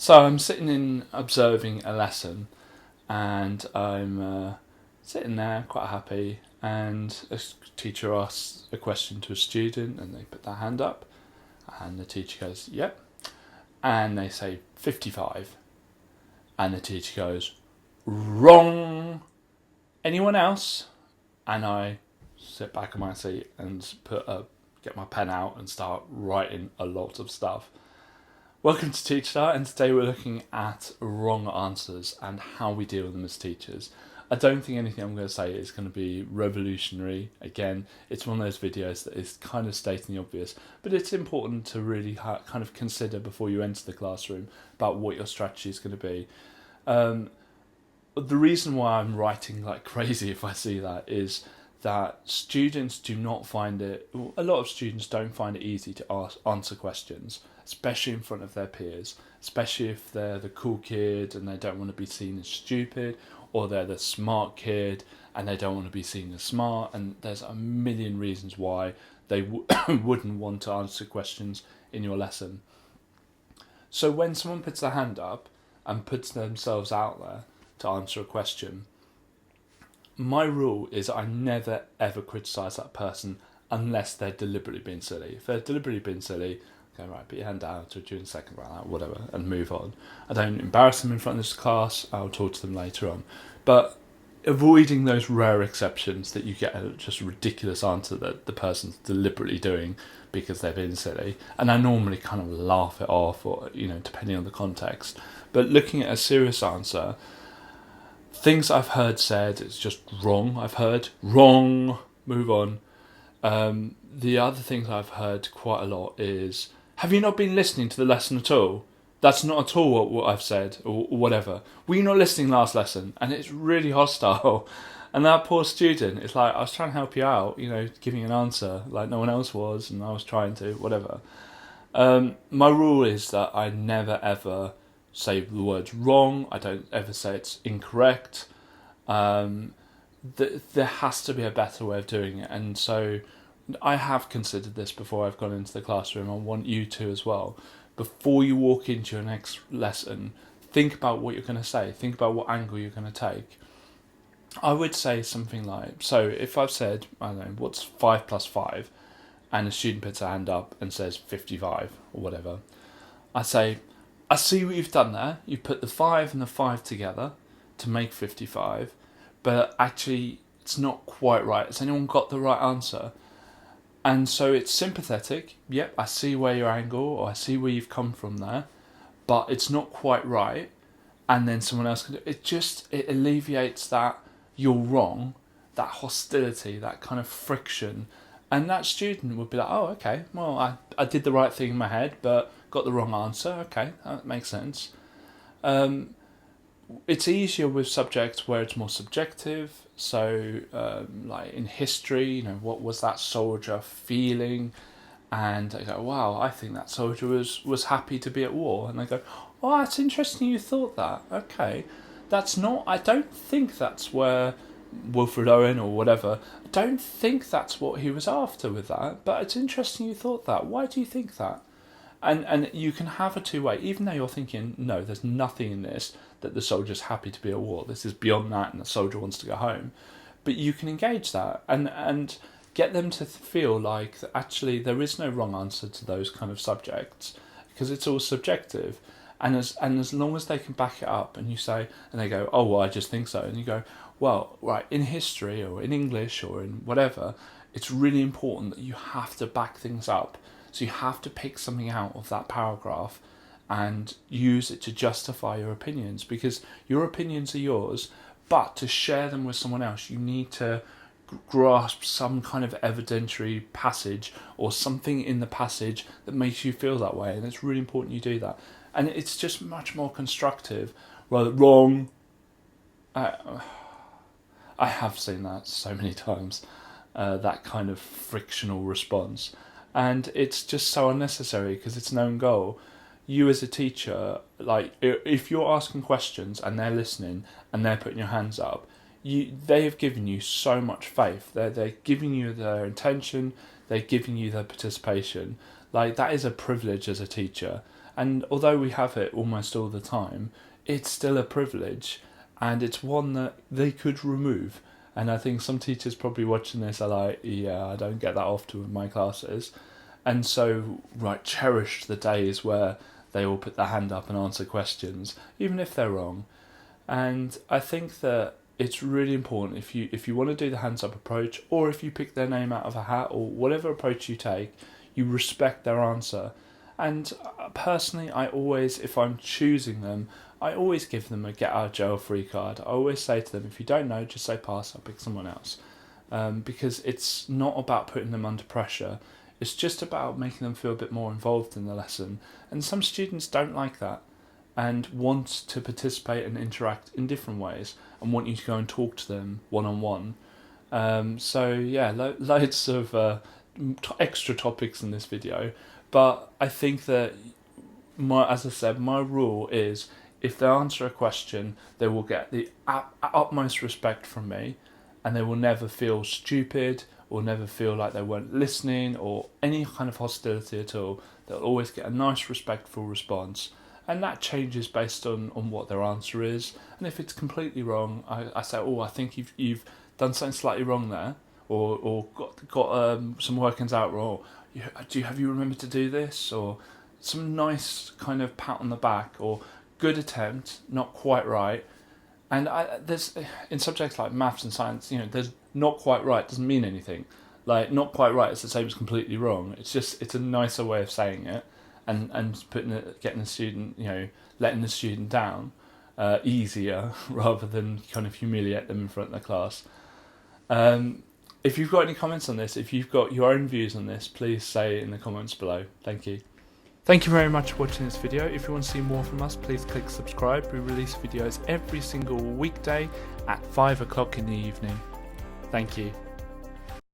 So I'm sitting in observing a lesson, and I'm sitting there quite happy. And a teacher asks a question to a student, and they put their hand up, and the teacher goes, "Yep," and they say 55, and the teacher goes, "Wrong. Anyone else?" And I sit back in my seat and get my pen out and start writing a lot of stuff. Welcome to Teach That, and today we're looking at wrong answers and how we deal with them as teachers. I don't think anything I'm going to say is going to be revolutionary. Again, it's one of those videos that is kind of stating the obvious, but it's important to really kind of consider before you enter the classroom about what your strategy is going to be. The reason why I'm writing like crazy if I see that is that students do not find it, a lot of students don't find it easy to answer questions, especially in front of their peers, especially if they're the cool kid and they don't want to be seen as stupid, or they're the smart kid and they don't want to be seen as smart, and there's a million reasons why they wouldn't want to answer questions in your lesson. So when someone puts their hand up and puts themselves out there to answer a question, my rule is I never ever criticise that person unless they're deliberately being silly. If they're deliberately being silly, okay, right, put your hand down, to do in a second about that, whatever, and move on. I don't embarrass them in front of this class, I'll talk to them later on. But avoiding those rare exceptions that you get a just ridiculous answer that the person's deliberately doing because they're being silly, and I normally kind of laugh it off, or depending on the context. But looking at a serious answer, things I've heard said, it's just wrong. I've heard wrong, move on. The other things I've heard quite a lot is, have you not been listening to the lesson at all? That's not at all what I've said, or whatever. Were you not listening last lesson? And it's really hostile. And that poor student, it's like, I was trying to help you out, giving an answer like no one else was, and I was trying to, whatever. My rule is that I never ever say the words wrong. I don't ever say it's incorrect. There has to be a better way of doing it, and so I have considered this before I've gone into the classroom. I want you to as well. Before you walk into your next lesson, think about what you're going to say. Think about what angle you're going to take. I would say something like, so if I've said, I don't know, what's 5 plus 5, and a student puts a hand up and says 55 or whatever, I say, I see what you've done there. You've put the 5 and the 5 together to make 55, but actually it's not quite right. Has anyone got the right answer? And so it's sympathetic. Yep, I see where your angle, or I see where you've come from there, but it's not quite right. And then someone else can do it. It alleviates that you're wrong, that hostility, that kind of friction. And that student would be like, oh, okay, well, I did the right thing in my head, but got the wrong answer. Okay, that makes sense. It's easier with subjects where it's more subjective. So, like in history, what was that soldier feeling? And I go, wow, I think that soldier was happy to be at war. And they go, oh, that's interesting you thought that. Okay, I don't think that's where Wilfred Owen or whatever, I don't think that's what he was after with that, but it's interesting you thought that. Why do you think that? And you can have a two-way, even though you're thinking, no, there's nothing in this that the soldier's happy to be at war. This is beyond that, and the soldier wants to go home. But you can engage that and get them to feel like that actually there is no wrong answer to those kind of subjects, because it's all subjective. And as long as they can back it up, and you say, and they go, oh, well, I just think so. And you go, well, right, in history or in English or in whatever, it's really important that you have to back things up. So you have to pick something out of that paragraph and use it to justify your opinions, because your opinions are yours, but to share them with someone else, you need to grasp some kind of evidentiary passage or something in the passage that makes you feel that way, and it's really important you do that. And it's just much more constructive rather wrong. I have seen that so many times, that kind of frictional response, and it's just so unnecessary because it's no goal. You as a teacher, like if you're asking questions and they're listening and they're putting your hands up, they have given you so much faith. They're giving you their intention, they're giving you their participation. Like, that is a privilege as a teacher. And although we have it almost all the time, it's still a privilege, and it's one that they could remove. And I think some teachers probably watching this are like, yeah, I don't get that often with my classes. And so, right, cherish the days where they all put their hand up and answer questions, even if they're wrong. And I think that it's really important, if you want to do the hands up approach, or if you pick their name out of a hat, or whatever approach you take, you respect their answer. And personally, I always, if I'm choosing them, I always give them a get out of jail free card. I always say to them, if you don't know, just say pass, I'll pick someone else. Because it's not about putting them under pressure. It's just about making them feel a bit more involved in the lesson. And some students don't like that and want to participate and interact in different ways and want you to go and talk to them one-on-one. So yeah, loads of extra topics in this video. But I think that, as I said, my rule is if they answer a question, they will get the utmost respect from me, and they will never feel stupid or never feel like they weren't listening or any kind of hostility at all. They'll always get a nice, respectful response, and that changes based on what their answer is. And if it's completely wrong, I say, oh, I think you've done something slightly wrong there, or got some workings out wrong. Have you remembered to do this? Or some nice kind of pat on the back, or good attempt, not quite right. And there's, in subjects like maths and science, there's not quite right doesn't mean anything. Like, not quite right is the same as completely wrong. It's a nicer way of saying it, and getting the student, letting the student down easier rather than kind of humiliate them in front of the class. If you've got any comments on this, if you've got your own views on this, please say it in the comments below. Thank you. Thank you very much for watching this video. If you want to see more from us, please click subscribe. We release videos every single weekday at 5 o'clock in the evening. Thank you.